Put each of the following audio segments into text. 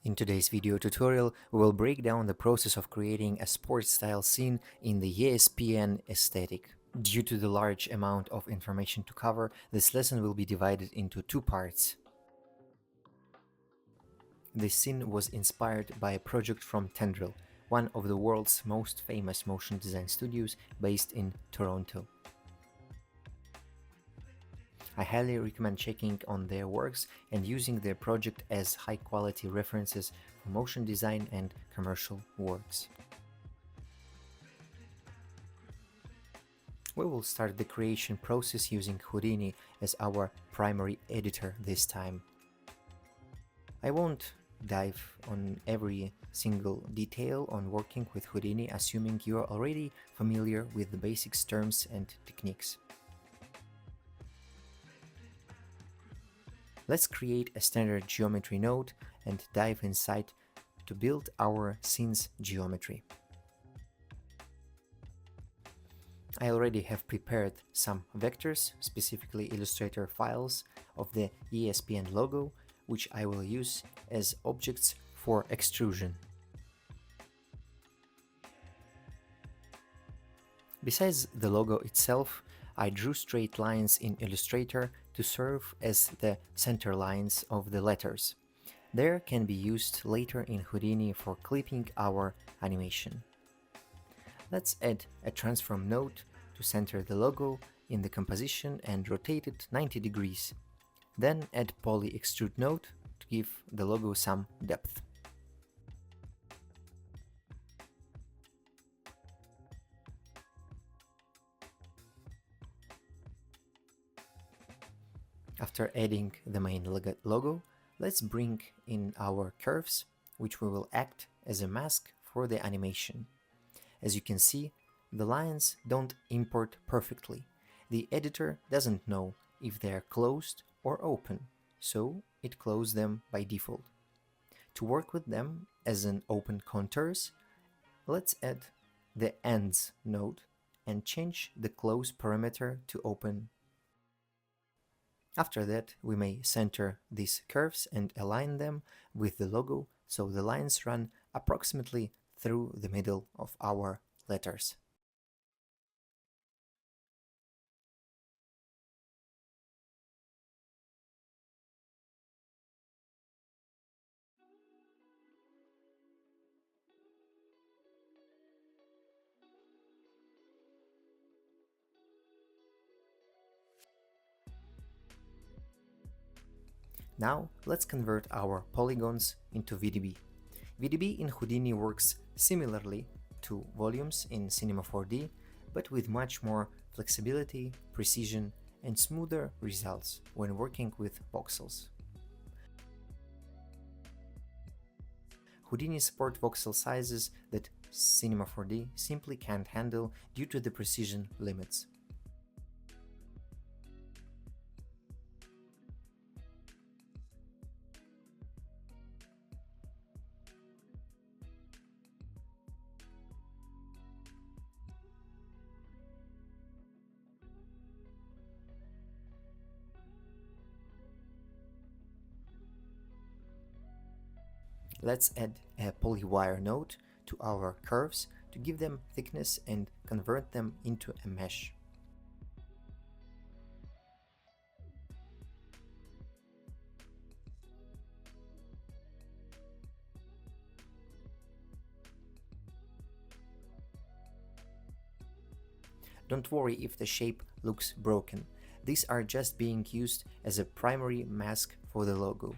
In today's video tutorial, we will break down the process of creating a sports-style scene in the ESPN aesthetic. Due to the large amount of information to cover, this lesson will be divided into two parts. This scene was inspired by a project from Tendril, one of the world's most famous motion design studios based in Toronto. I highly recommend checking on their works and using their project as high-quality references for motion design and commercial works. We will start the creation process using Houdini as our primary editor this time. I won't dive on every single detail on working with Houdini, assuming you are already familiar with the basic terms and techniques. Let's create a standard geometry node and dive inside to build our scene's geometry. I already have prepared some vectors, specifically Illustrator files of the ESPN logo, which I will use as objects for extrusion. Besides the logo itself, I drew straight lines in Illustrator to serve as the center lines of the letters. They can be used later in Houdini for clipping our animation. Let's add a transform node to center the logo in the composition and rotate it 90 degrees. Then add poly extrude node to give the logo some depth. After adding the main logo, let's bring in our curves, which will act as a mask for the animation. As you can see, the lines don't import perfectly. The editor doesn't know if they are closed or open, so it closes them by default. To work with them as an open contours, let's add the ends node and change the close parameter to open. After that, we may center these curves and align them with the logo so the lines run approximately through the middle of our letters. Now let's convert our polygons into VDB. VDB in Houdini works similarly to volumes in Cinema 4D, but with much more flexibility, precision, and smoother results when working with voxels. Houdini supports voxel sizes that Cinema 4D simply can't handle due to the precision limits. Let's add a polywire node to our curves to give them thickness and convert them into a mesh. Don't worry if the shape looks broken. These are just being used as a primary mask for the logo.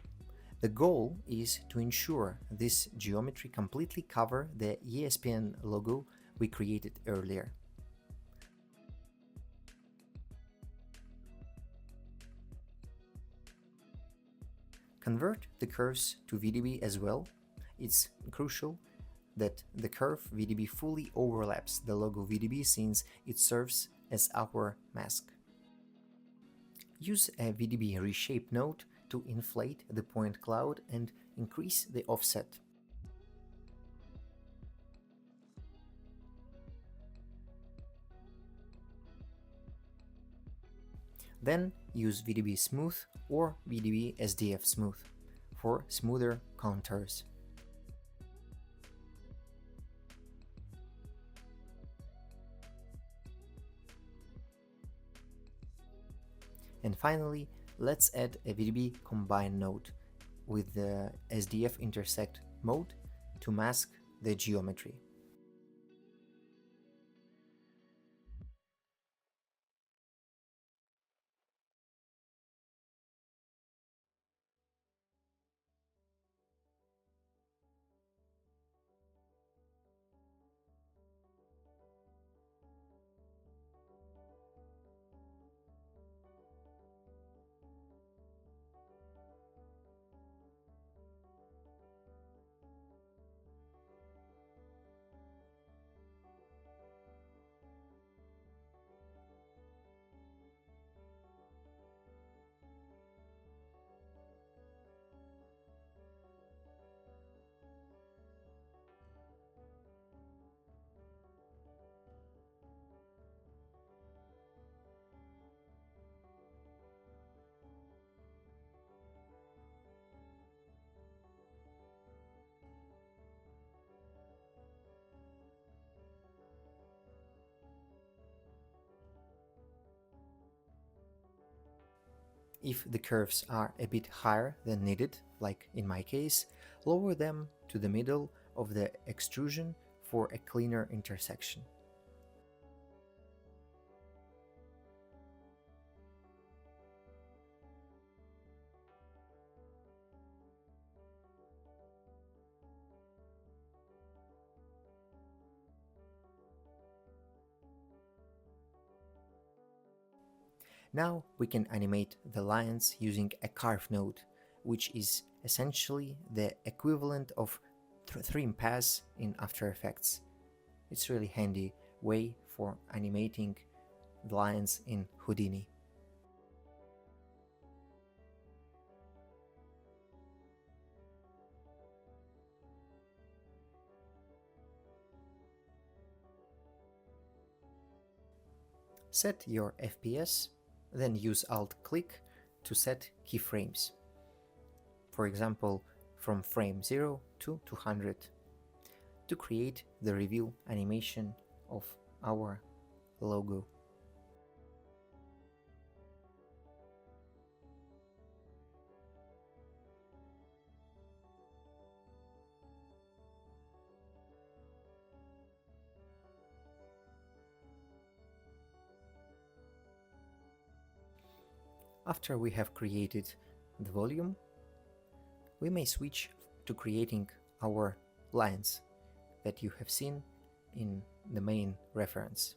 The goal is to ensure this geometry completely cover the ESPN logo we created earlier. Convert the curves to VDB as well. It's crucial that the curve VDB fully overlaps the logo VDB since it serves as our mask. Use a VDB reshape node to inflate the point cloud and increase the offset. Then use VDB Smooth or VDB SDF Smooth for smoother contours. And finally, let's add a VDB combine node with the SDF intersect mode to mask the geometry. If the curves are a bit higher than needed, like in my case, lower them to the middle of the extrusion for a cleaner intersection. Now we can animate the lines using a carve node, which is essentially the equivalent of trim pass in After Effects. It's really handy way for animating the lines in Houdini. Set your FPS, then use Alt-click to set keyframes. For example, from frame 0 to 200 to create the reveal animation of our logo. After we have created the volume, we may switch to creating our lines that you have seen in the main reference.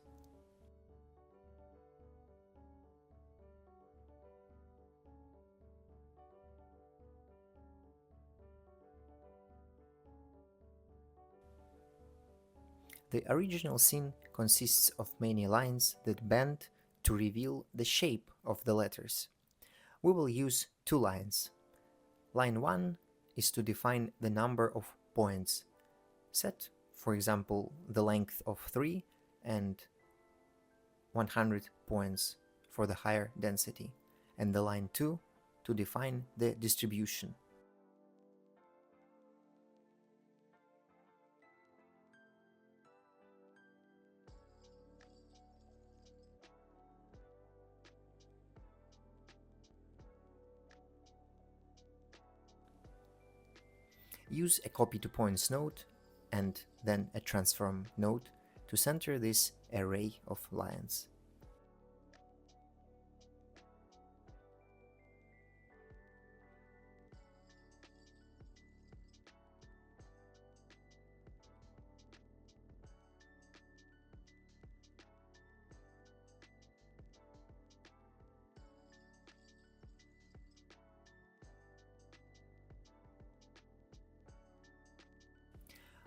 The original scene consists of many lines that bend to reveal the shape of the letters. We will use two lines. Line 1 is to define the number of points. Set, for example, the length of 3 and 100 points for the higher density. And the line 2 to define the distribution. Use a copy to points node and then a transform node to center this array of lines.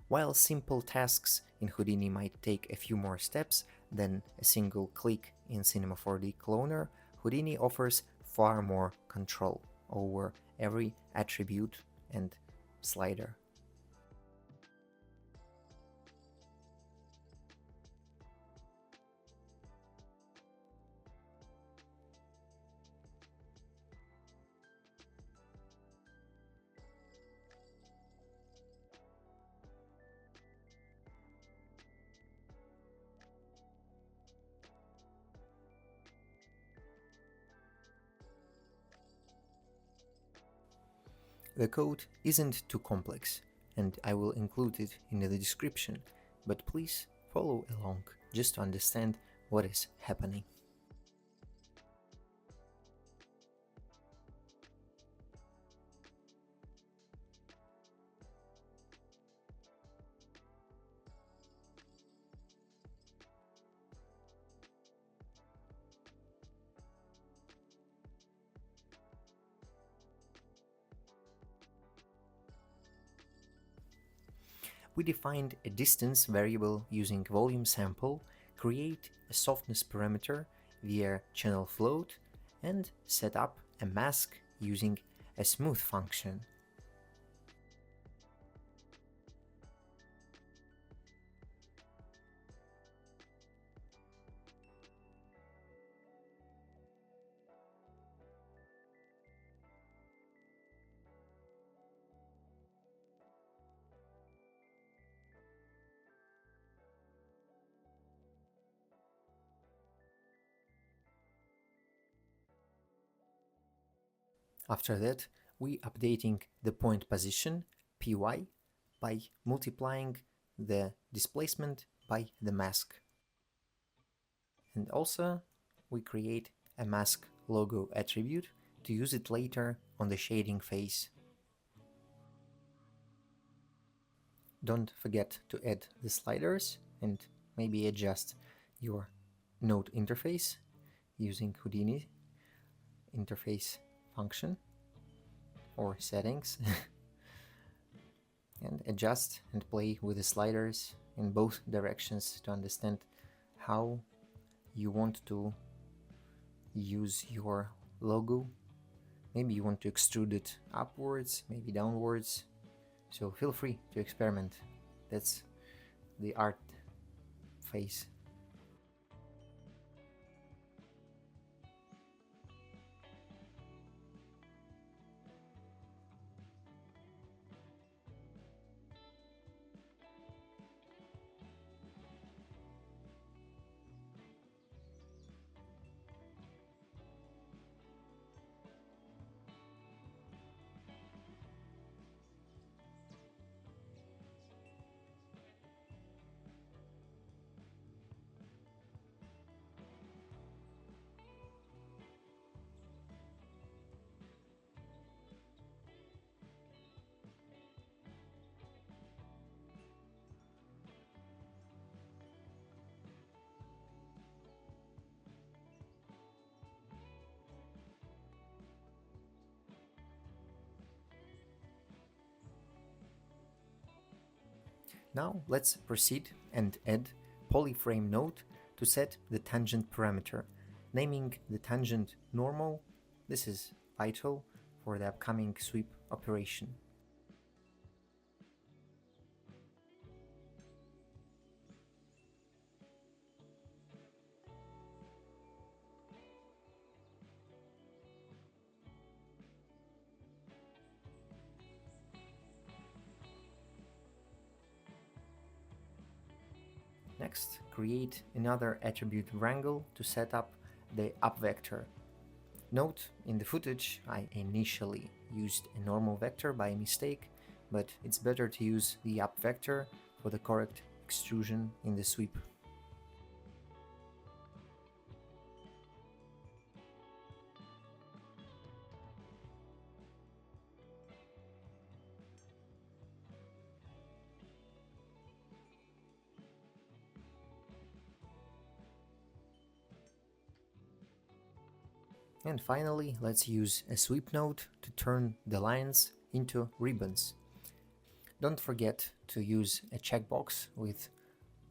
While simple tasks in Houdini might take a few more steps than a single click in Cinema 4D Cloner, Houdini offers far more control over every attribute and slider. The code isn't too complex, and I will include it in the description, but please follow along just to understand what is happening. We defined a distance variable using volumesample, create a softness parameter via channel float, and set up a mask using a smooth function. After that, we updating the point position py by multiplying the displacement by the mask. And also we create a mask logo attribute to use it later on the shading phase. Don't forget to add the sliders and maybe adjust your node interface using Houdini interface function or settings and adjust and play with the sliders in both directions to understand how you want to use your logo. Maybe you want to extrude it upwards, maybe downwards, so feel free to experiment. That's the art phase. Now let's proceed and add polyframe node to set the tangent parameter, naming the tangent normal. This is vital for the upcoming sweep operation. Next, create another attribute wrangle to set up the up vector. Note, in the footage I initially used a normal vector by mistake, but it's better to use the up vector for the correct extrusion in the sweep. And finally, let's use a sweep node to turn the lines into ribbons. Don't forget to use a checkbox with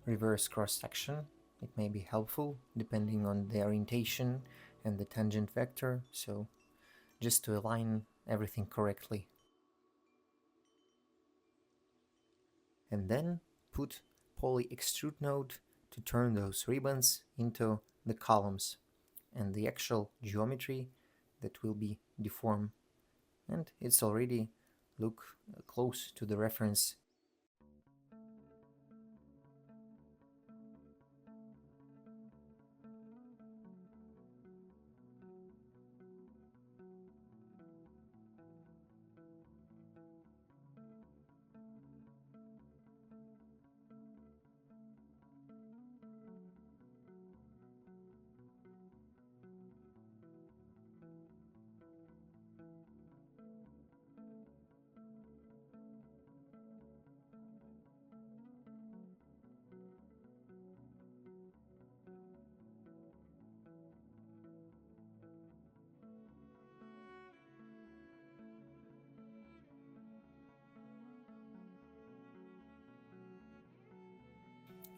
reverse cross-section. It may be helpful depending on the orientation and the tangent vector, so just to align everything correctly. And then put poly extrude node to turn those ribbons into the columns and the actual geometry that will be deformed, and it's already look close to the reference.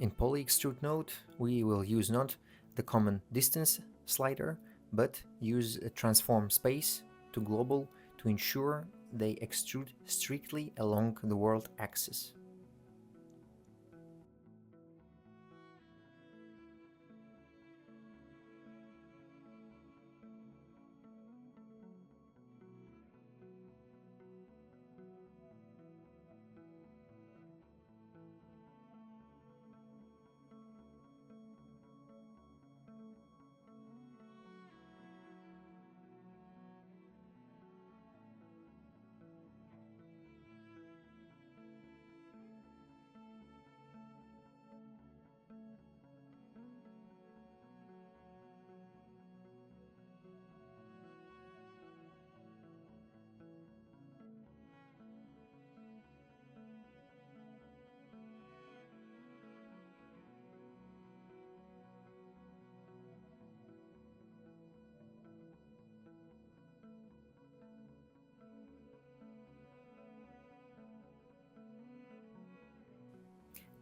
In poly extrude node, we will use not the common distance slider, but use a transform space to global to ensure they extrude strictly along the world axis.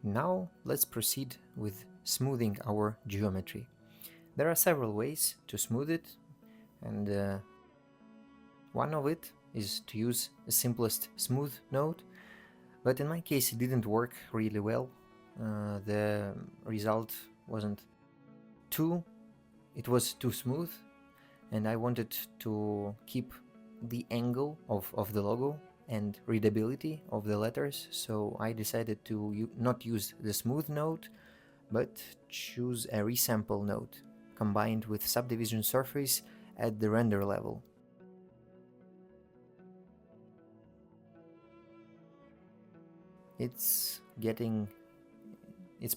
Now let's proceed with smoothing our geometry. There are several ways to smooth it, and one of it is to use the simplest smooth node, but in my case it didn't work really well. The result wasn't too, it was too smooth, and I wanted to keep the angle of the logo and readability of the letters, so I decided to not use the smooth node, but choose a resample node combined with subdivision surface at the render level. It's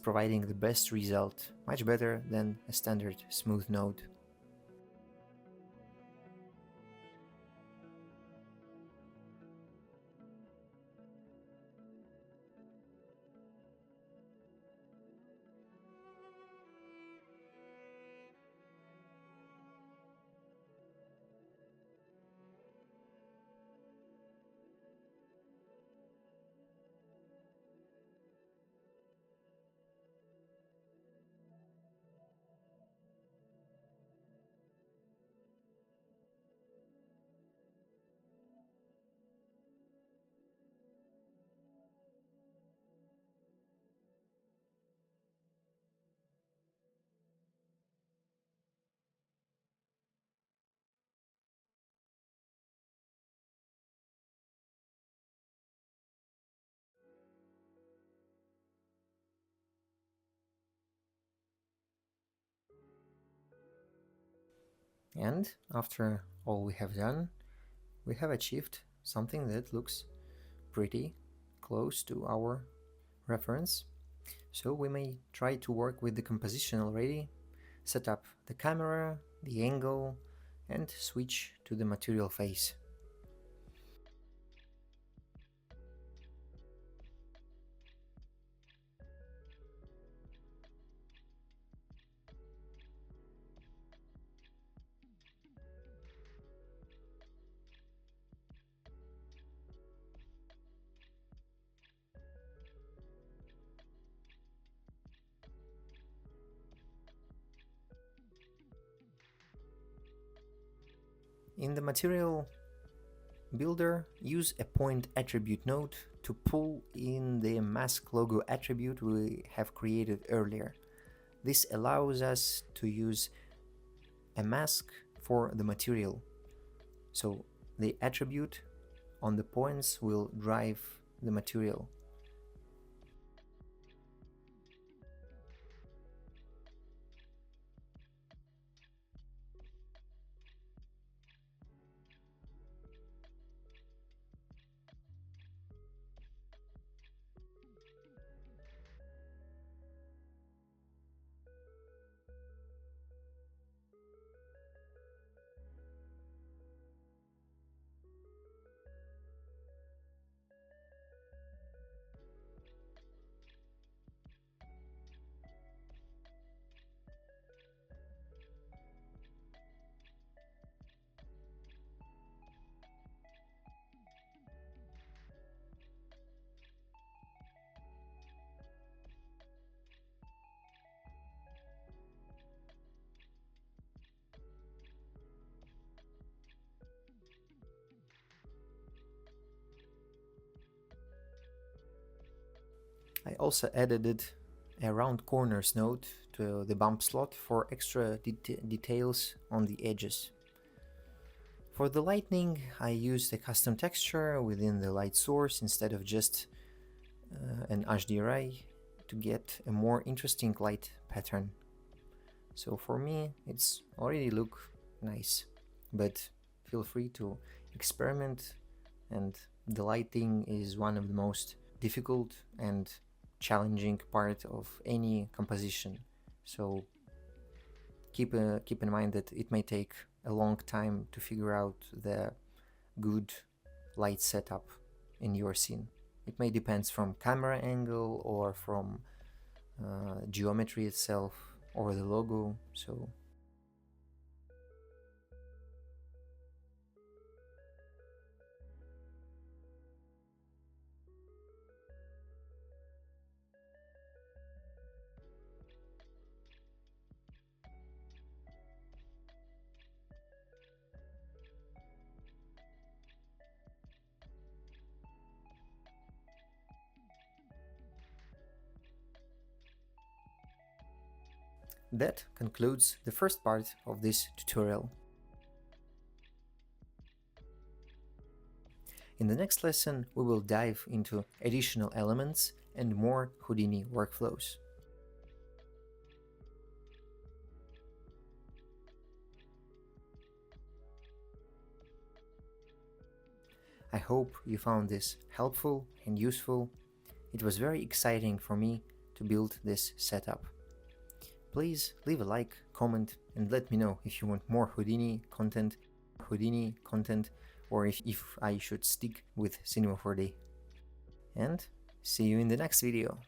providing the best result, much better than a standard smooth node. And after all we have done, we have achieved something that looks pretty close to our reference. So we may try to work with the composition already, set up the camera, the angle, and switch to the material phase. In the material builder, use a point attribute node to pull in the mask logo attribute we have created earlier. This allows us to use a mask for the material. So the attribute on the points will drive the material. I also added a round corners node to the bump slot for extra details on the edges. For the lighting, I used a custom texture within the light source instead of just an HDRI to get a more interesting light pattern. So for me, it's already look nice, but feel free to experiment, and the lighting is one of the most difficult and challenging part of any composition. So keep in mind that it may take a long time to figure out the good light setup in your scene. It may depend from camera angle or from geometry itself or the logo. So that concludes the first part of this tutorial. In the next lesson, we will dive into additional elements and more Houdini workflows. I hope you found this helpful and useful. It was very exciting for me to build this setup. Please leave a like, comment, and let me know if you want more Houdini content, or if I should stick with Cinema 4D. And see you in the next video.